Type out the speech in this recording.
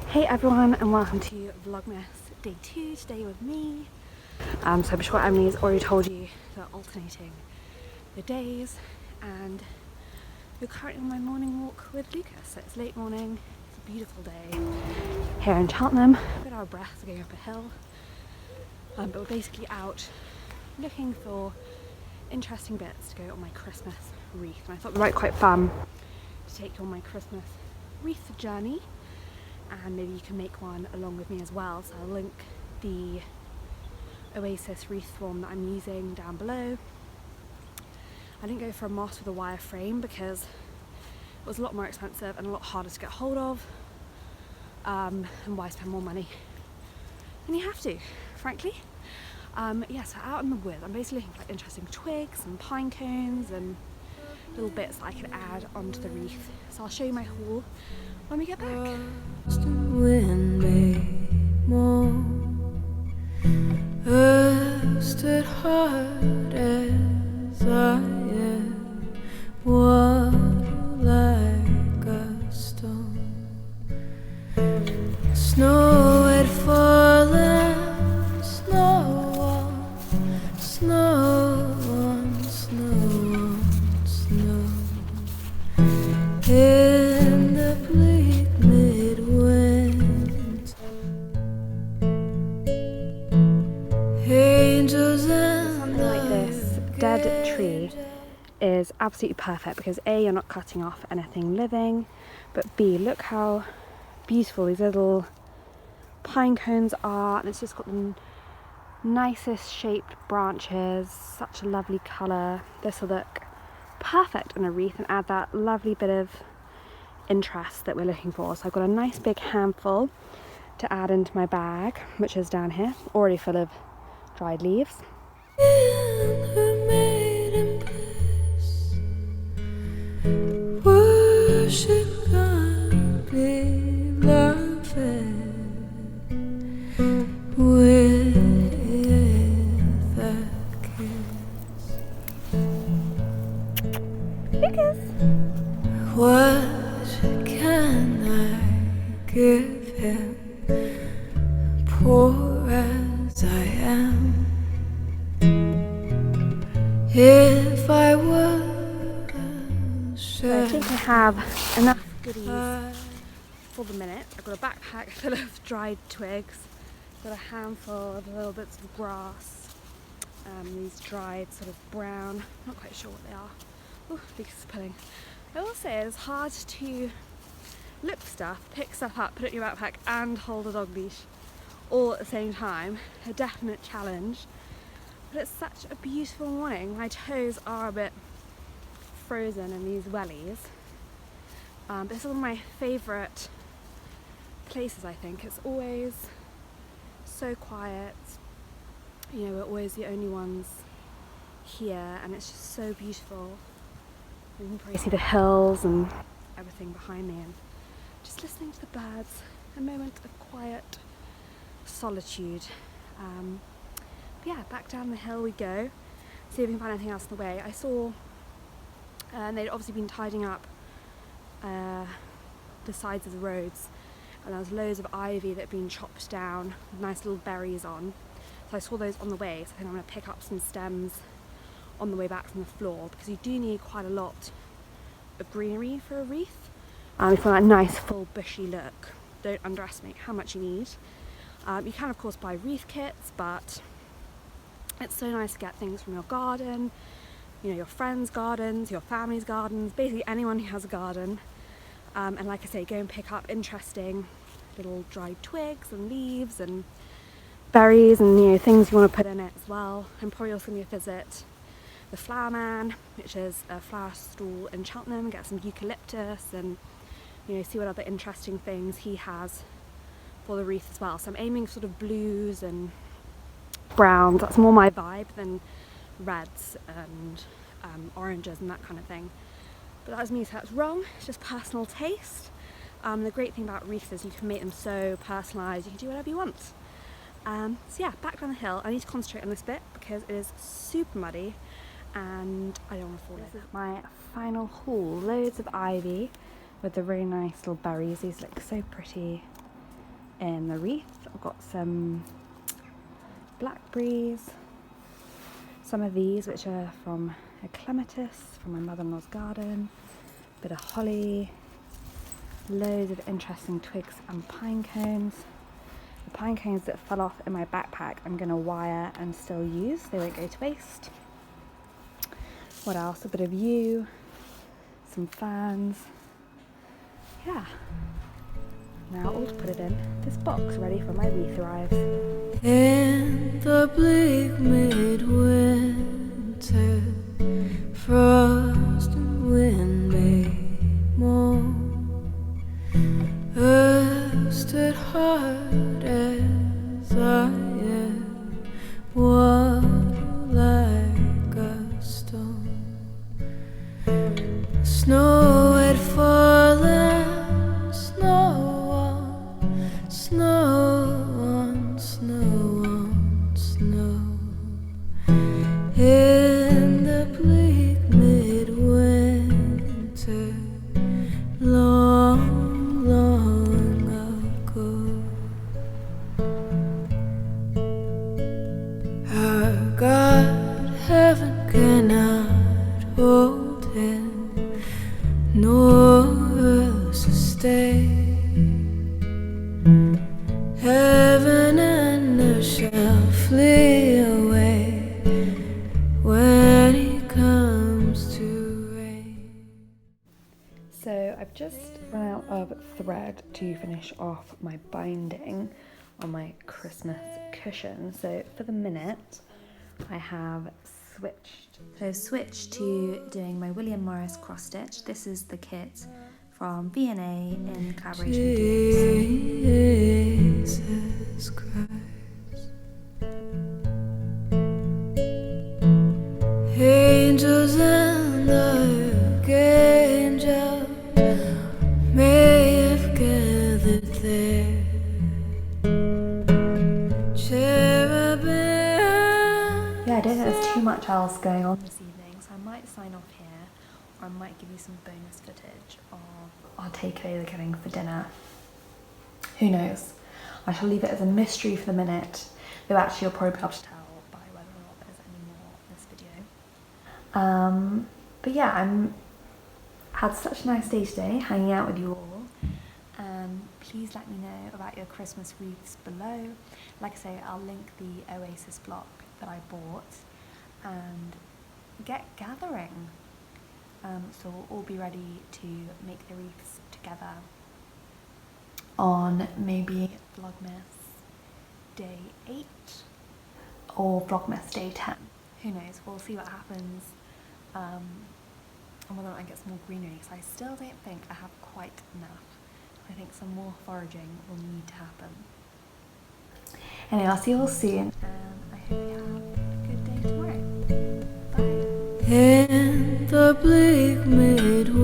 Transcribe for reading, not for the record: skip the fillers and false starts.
Hey everyone, and welcome to Vlogmas day 2, today with me. So I'm sure Emily's already told you that we're alternating the days, and we're currently on my morning walk with Lucas. So it's late morning, it's a beautiful day here in Cheltenham. A bit out of breath going up a hill, but we're basically out looking for interesting bits to go on my Christmas wreath. And I thought it would be quite fun to take you on my Christmas wreath journey. And maybe you can make one along with me as well. So I'll link the Oasis wreath form that I'm using down below. I didn't go for a moss with a wire frame because it was a lot more expensive and a lot harder to get hold of. And why spend more money than you have to, frankly. Yeah, so out in the woods, I'm basically looking for like, interesting twigs and pine cones and little bits that I could add onto the wreath. So I'll show you my haul when we get back. Stood hard as I am, water like a stone. Snow had fallen, snow on snow on snow on snow. In the bleak midwind, angels and Something like this dead tree is absolutely perfect because A, you're not cutting off anything living, but B, look how beautiful these little pine cones are, and it's just got the nicest shaped branches, such a lovely colour. This will look perfect in a wreath and add that lovely bit of interest that we're looking for. So I've got a nice big handful to add into my bag, which is down here, already full of dried leaves. in her maiden bliss, worship God beloved with a kiss. Lucas! What can I give him, poor as I am? If I were So I think I have enough goodies for the minute. I've got a backpack full of dried twigs, got a handful of little bits of grass, these dried sort of brown, not quite sure what they are. Oh, Lucas is pulling. I will say it's hard to look for stuff, pick stuff up, put it in your backpack and hold a dog leash all at the same time. A definite challenge, but it's such a beautiful morning. My toes are a bit frozen in these wellies. This is one of my favourite places, I think. It's always so quiet, you know, we're always the only ones here and it's just so beautiful. You can probably see the hills and everything behind me, and just listening to the birds, a moment of quiet solitude. But yeah, back down the hill we go, see if we can find anything else on the way. I saw, and they'd obviously been tidying up the sides of the roads, and there was loads of ivy that had been chopped down with nice little berries on. So I saw those on the way, so I think I'm going to pick up some stems on the way back from the floor, because you do need quite a lot of greenery for a wreath. If you want that nice full bushy look, don't underestimate how much you need. You can of course buy wreath kits, but it's so nice to get things from your garden, you know, your friends' gardens, your family's gardens, basically anyone who has a garden. And like I say, go and pick up interesting little dried twigs and leaves and berries and, you know, things you want to put in it as well. I'm probably also going to visit the Flower Man, which is a flower stall in Cheltenham, get some eucalyptus and, you know, see what other interesting things he has for the wreath as well. So I'm aiming sort of blues and browns, that's more my vibe than reds and oranges and that kind of thing. But that was me, so that's wrong, it's just personal taste. The great thing about wreaths is you can make them so personalised, you can do whatever you want. So yeah, back down the hill. I need to concentrate on this bit because it is super muddy and I don't want to fall in. This is my final haul. Loads of ivy with the really nice little berries. These look so pretty in the wreath. I've got some blackberries, some of these which are from a clematis from my mother-in-law's garden, a bit of holly, loads of interesting twigs and pine cones. The pine cones that fell off in my backpack I'm going to wire and still use, they won't go to waste. What else? A bit of yew, some ferns. Yeah. Now all to put it in this box ready for my wreath arrives. In the bleak midwinter, frost and wind made moan. Earth stood hard as iron, water like a stone. Snow had fallen, snow on snow. In the bleak midwinter, long, long ago. Our God, heaven cannot hold him, nor us sustain. Heaven and earth shall flee away when he comes to reign. So I've just run out of thread to finish off my binding on my Christmas cushion. So for the minute I have switched to doing my William Morris cross stitch. This is the kit from V&A in collaboration with Jesus Christ. Angels and archangels may have gathered there. Cherubim. Yeah, I don't think there's too much else going on this evening, so I might sign off here, or I might give you some bonus footage of our takeaway we're getting for dinner. Who knows? I shall leave it as a mystery for the minute, though actually you'll probably be able to tell by whether or not there's any more in this video. But yeah, had such a nice day today, hanging out with you all. Please let me know about your Christmas wreaths below. Like I say, I'll link the Oasis block that I bought, and get gathering. So we'll all be ready to make the wreaths together on maybe Vlogmas day 8 or Vlogmas day 10. Who knows? We'll see what happens, and whether or not I get some more greenery, because I still don't think I have quite enough. I think some more foraging will need to happen. Anyway, I'll see you all soon, and I hope you have a good day tomorrow. Bye! In the bleak midwinter.